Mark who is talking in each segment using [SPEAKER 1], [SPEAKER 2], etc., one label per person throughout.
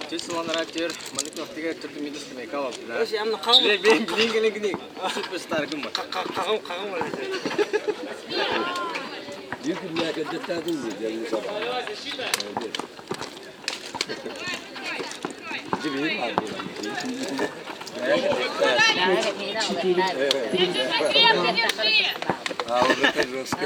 [SPEAKER 1] Численный маник вақтыға түрді медістімей қалады.
[SPEAKER 2] Өші, әміні қағым бар.
[SPEAKER 1] Білен суперстар кім бар?
[SPEAKER 2] Қағым бар.
[SPEAKER 3] Екі мәркетті тәдің де, а уже так жестко.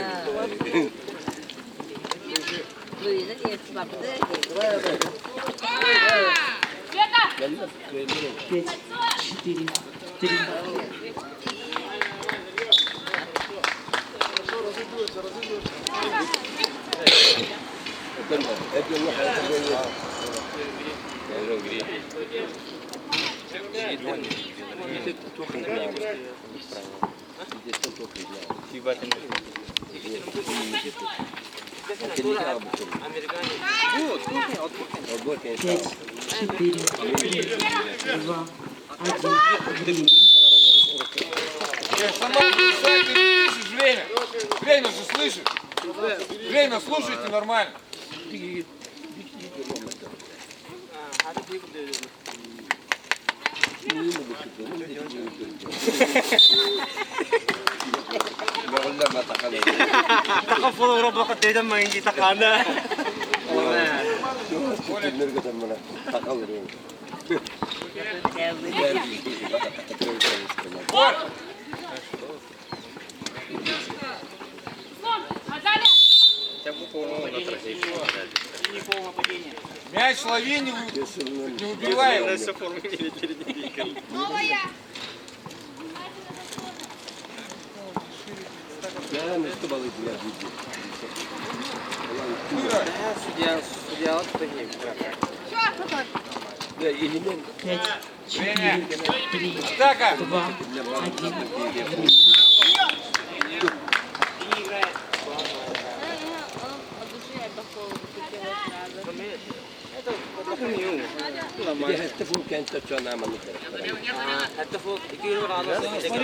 [SPEAKER 4] Время же слышишь? Время слушайте нормально.
[SPEAKER 2] Takkan fotoğraf bakıp dedim ben ki takana.
[SPEAKER 4] Мяч лови, не убивай его.
[SPEAKER 1] Судья вот такие.
[SPEAKER 3] Да, элемент.
[SPEAKER 5] 5, 4, 3,
[SPEAKER 4] Атака.
[SPEAKER 5] 2, 1.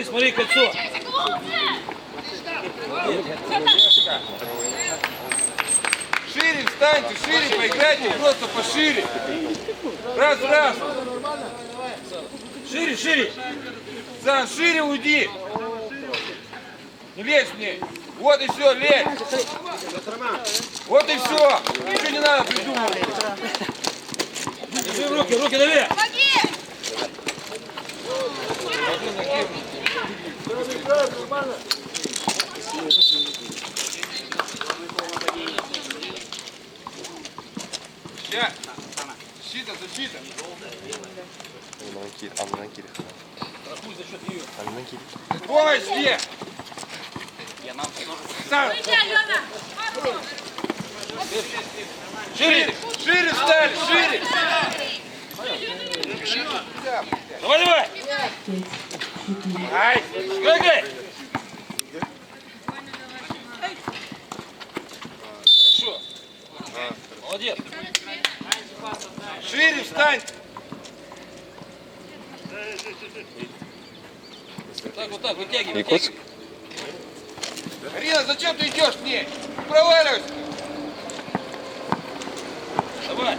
[SPEAKER 2] Смотри, кольцо.
[SPEAKER 4] Шире встаньте, шире поиграйте, просто пошире. Раз. Шире. Сан, шире уйди. Не лезь мне. Вот и все, лезь. Вот и все. Ничего не надо придумывать.
[SPEAKER 2] Держи руки дави.
[SPEAKER 4] Защита. Помощь где? Шире стали, шире.
[SPEAKER 2] Давай. Ай, прыгай. Хорошо. Молодец.
[SPEAKER 4] Шире встань.
[SPEAKER 2] Вот так, вытягивай.
[SPEAKER 4] Арина, зачем ты идешь к ней? Проваливайся.
[SPEAKER 2] Давай.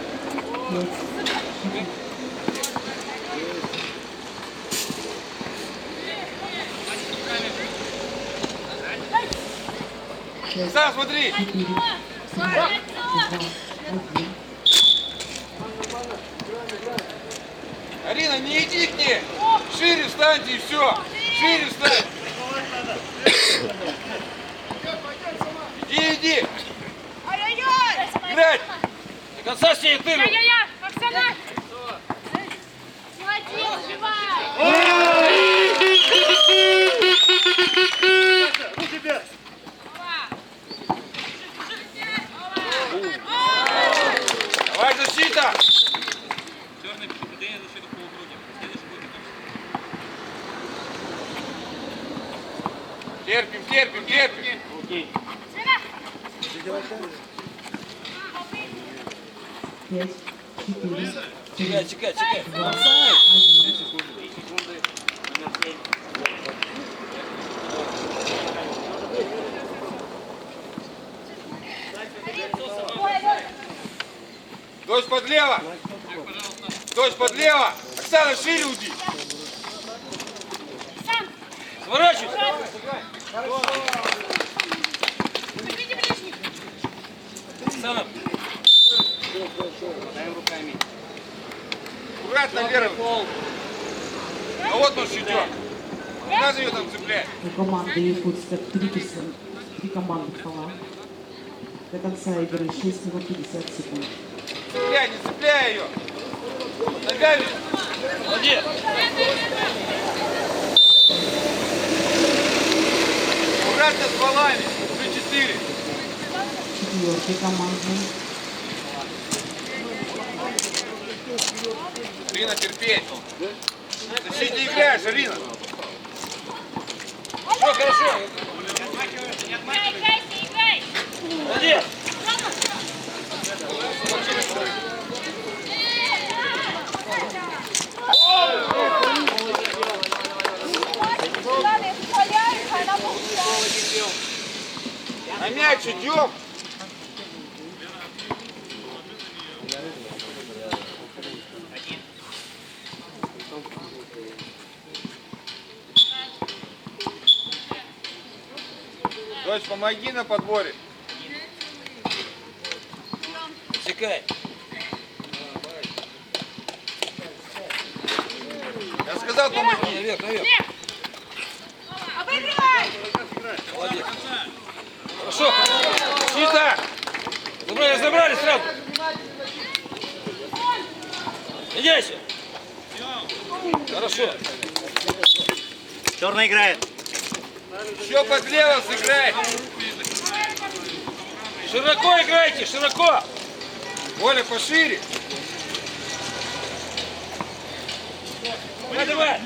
[SPEAKER 4] Сам смотри. Арина, не иди к ней. Шире встаньте и все. Шире встань. Иди. Играть.
[SPEAKER 2] До конца сей тыру.
[SPEAKER 6] Оксана! Молодец, живая!
[SPEAKER 4] Давай, защита. Терпим.
[SPEAKER 2] Чекай.
[SPEAKER 6] Ой,
[SPEAKER 4] Дождь подлево. Дождь подлево. Оксана, шире уйди.
[SPEAKER 2] Сворачивайся.
[SPEAKER 6] Заберите ближних.
[SPEAKER 2] Оксана.
[SPEAKER 4] Аккуратно, Вера. А вот он идет. Не надо ее там цеплять.
[SPEAKER 5] У команды Якутска 3 команды фола. До конца игры 6 минут 50 секунд.
[SPEAKER 4] Цепляй, не цепляй ее. Ногами.
[SPEAKER 2] Молодец.
[SPEAKER 4] Аккуратно с валами. Уже 4.
[SPEAKER 5] 4 командный.
[SPEAKER 4] Арина, терпеть. Защите играешь, Арина.
[SPEAKER 2] Все хорошо.
[SPEAKER 6] Играй, играйте, играй.
[SPEAKER 2] Молодец.
[SPEAKER 4] На мяч идем. Дочь, помоги на подборе.
[SPEAKER 2] Секай.
[SPEAKER 4] Я сказал, помоги.
[SPEAKER 2] Наверх, наверх.
[SPEAKER 6] Обыгрывай.
[SPEAKER 2] Молодец. Хорошо.
[SPEAKER 4] Сюда.
[SPEAKER 2] Забрали, забрали сразу. Идейся. Хорошо. Черный играет.
[SPEAKER 4] Еще подлево сыграй.
[SPEAKER 2] Широко играйте, широко.
[SPEAKER 4] Оля, пошире.
[SPEAKER 2] Давай, давай.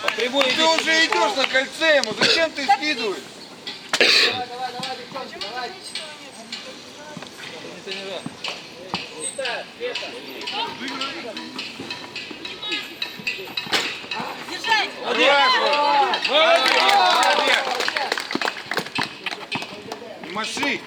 [SPEAKER 2] По прямой
[SPEAKER 4] Ты
[SPEAKER 2] иди.
[SPEAKER 4] уже идешь на кольце ему. Зачем ты скидываешь?
[SPEAKER 2] Молодец. Молодец.
[SPEAKER 4] Молодец. Не маши.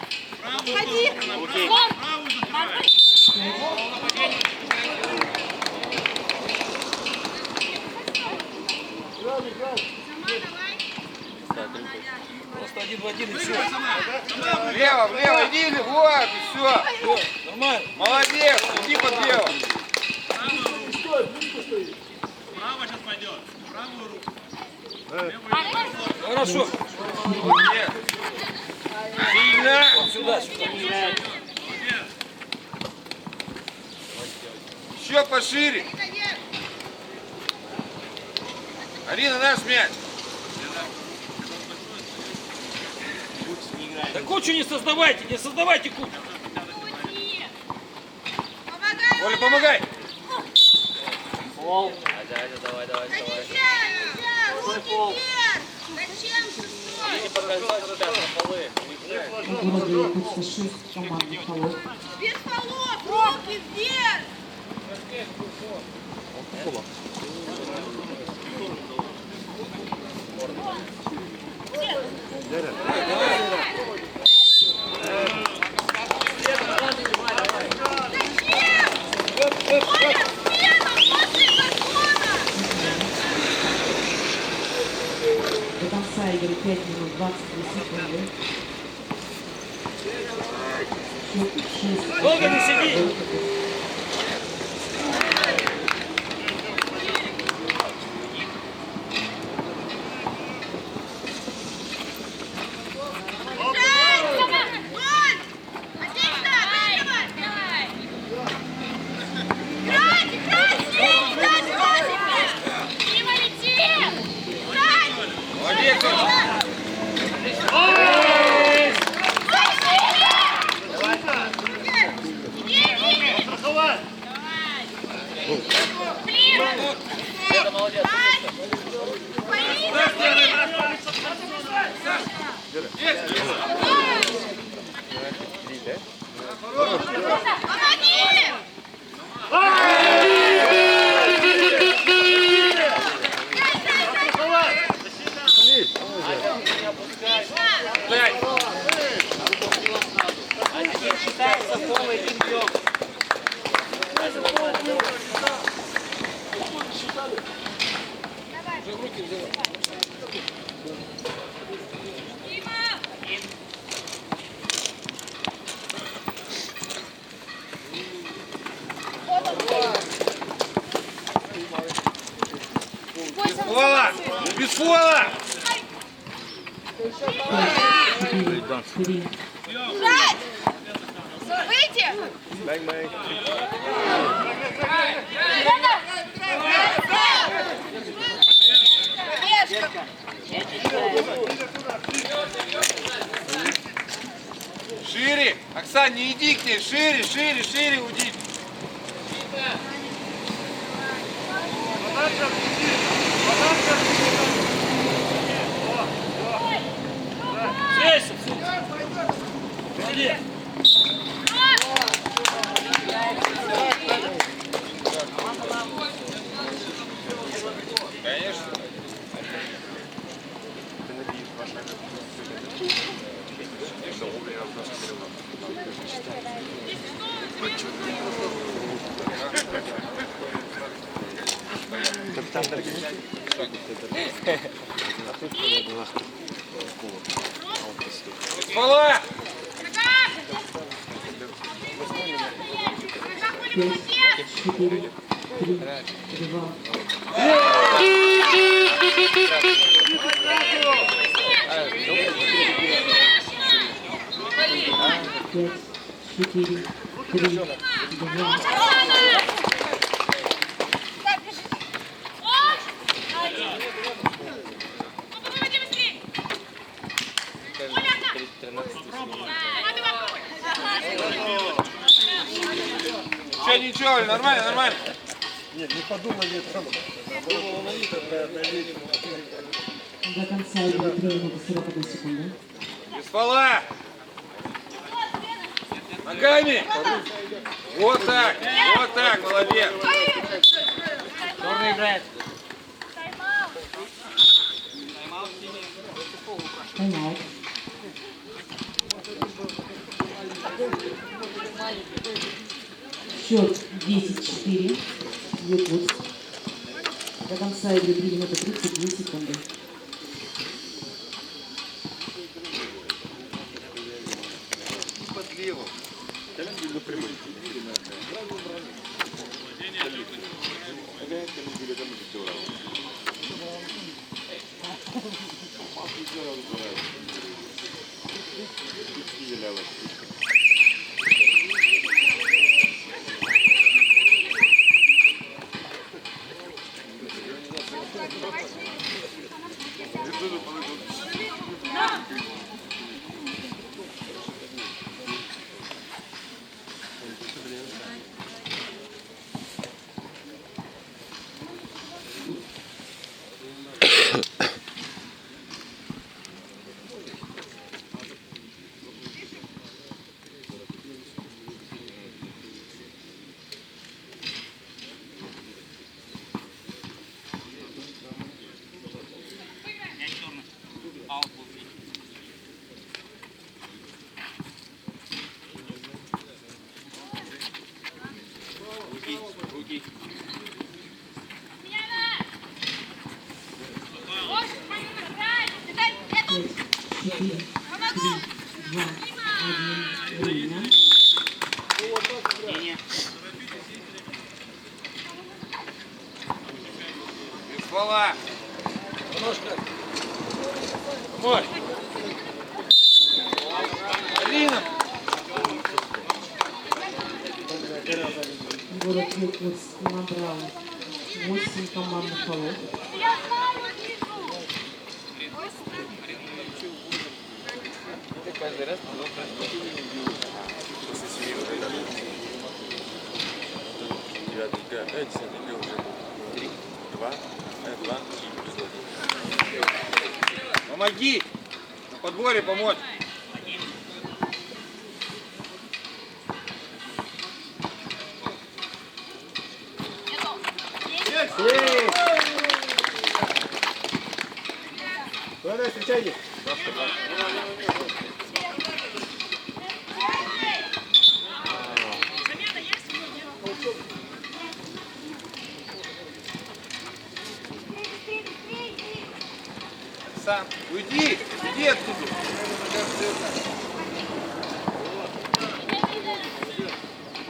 [SPEAKER 2] Просто один в один и все.
[SPEAKER 4] Влево, влево. Иди, вот, и все.
[SPEAKER 2] Нормально.
[SPEAKER 4] Молодец. Иди подлево.
[SPEAKER 2] Хорошо.
[SPEAKER 4] Молодец. Сильно.
[SPEAKER 2] Вот сюда, сюда.
[SPEAKER 4] Еще пошире. Арина, наш мяч.
[SPEAKER 2] Да кучу не создавайте кучу.
[SPEAKER 4] Оля, помогай.
[SPEAKER 5] У города Якутска 6 командных фолов.
[SPEAKER 6] Без фолов, руки вверх.
[SPEAKER 5] До конца игры 5 минут 22 секунды. Счет 6.
[SPEAKER 2] Долго не сиди.
[SPEAKER 4] Молодец. Уже в руки взяла. Без фола! Без фола!
[SPEAKER 5] 4.
[SPEAKER 6] Жать! Выйти! Пробежка!
[SPEAKER 4] Шире! Оксан, не иди к ней! Шире, шире, шире уйди! Конечно. Без фола!
[SPEAKER 5] 5, 4, 3, 2. 5, 4, 3, 2.
[SPEAKER 4] Че, ничего, нормально, нормально.
[SPEAKER 5] До конца игры 3 минуты 41 секунды.
[SPEAKER 4] Без фола! Ногами! Вот так, молодец!
[SPEAKER 2] Черный играет.
[SPEAKER 5] Тайм-аут. Счет 10-4. Якутск. До конца игры 3 минуты 32 секунды.
[SPEAKER 4] Без фола! Мой! Алина!
[SPEAKER 5] Город Якутск набрал 8 командных фолов.
[SPEAKER 1] Каждый раз
[SPEAKER 4] Помоги! На подборе помочь!
[SPEAKER 1] Давай, встречайте.
[SPEAKER 4] Сам, уйди, иди оттуда.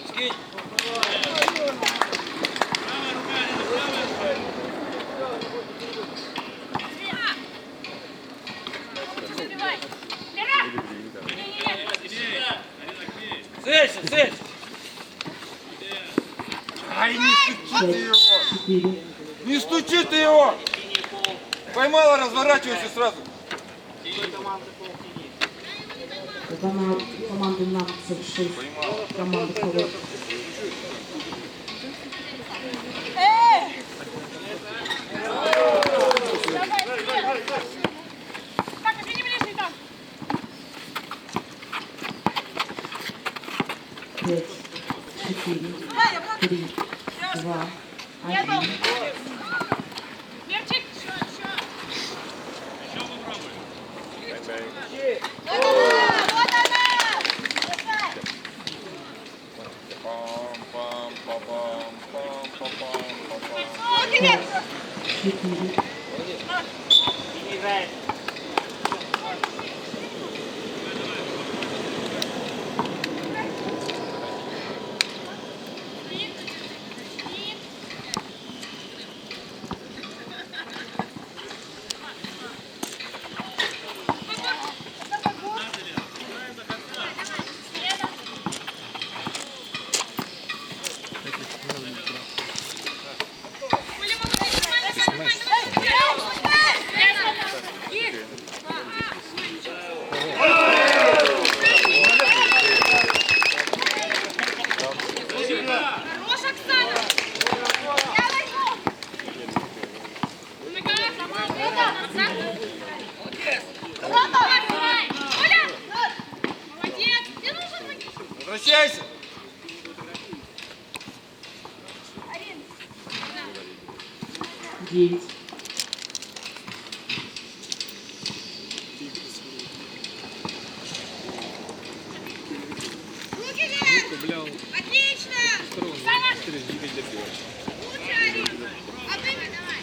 [SPEAKER 4] Скинь. Целься. Ай, не стучи ты его.
[SPEAKER 5] 4.
[SPEAKER 4] Не стучи ты его. Поймала, разворачивайся сразу.
[SPEAKER 5] Это на команды Намцев 6. Команда ФВ.
[SPEAKER 6] Так, извини, ближний там.
[SPEAKER 5] 5, 4, 3, 2, 1.
[SPEAKER 6] Мерчик. Вот она! Руки вверх!
[SPEAKER 5] 4.
[SPEAKER 6] Хорош, Оксана! Я возьму! Молодец! Тебе нужен
[SPEAKER 4] Возвращайся.
[SPEAKER 6] Арин!
[SPEAKER 5] 9.
[SPEAKER 6] Руки вверх! Отлично! Лучше, Арин! Обыграй, давай!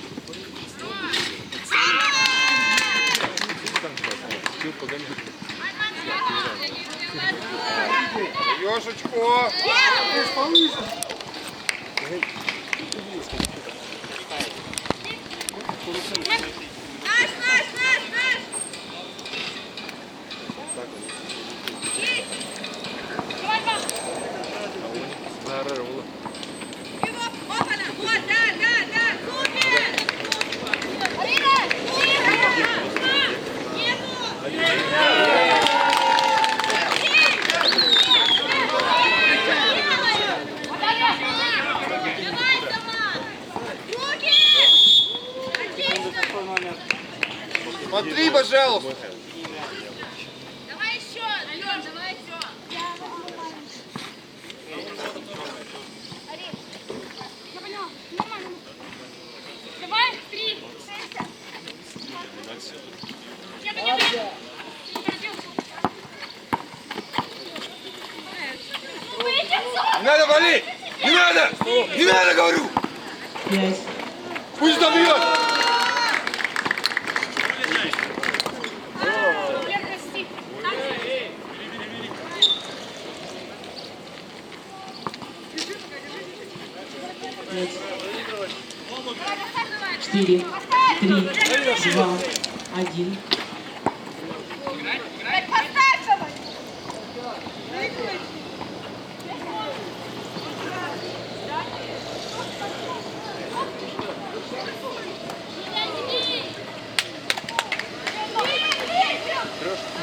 [SPEAKER 4] Ёшечку.
[SPEAKER 6] Наш! Есть! Давай, пап! Его! Опа-на! Вот, да! Супер! Арина! Нету! Давай, Тома! Руки! Отлично!
[SPEAKER 4] Смотри, пожалуйста.
[SPEAKER 6] Давай еще! Алён, давай еще! Арин! Я поняла. Нормально. Давай, 3. Я поняла.
[SPEAKER 4] Не надо валить! Не надо! Не надо, говорю!
[SPEAKER 5] 5.
[SPEAKER 4] Пусть добьет!
[SPEAKER 5] Пять, 4, 3, 2, 1.
[SPEAKER 6] Поставь собой!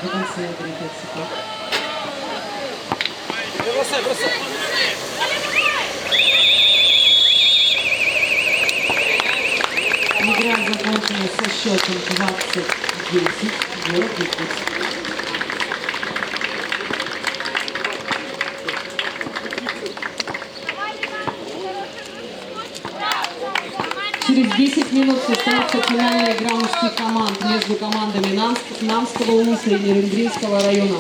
[SPEAKER 5] До конца игры 5 секунд. Игра закончена со счетом 20-10. Город Иркутск. Через 10 минут состоится финальная игра мужских команд между командами Намского УНИСа и Нерюнгринского района.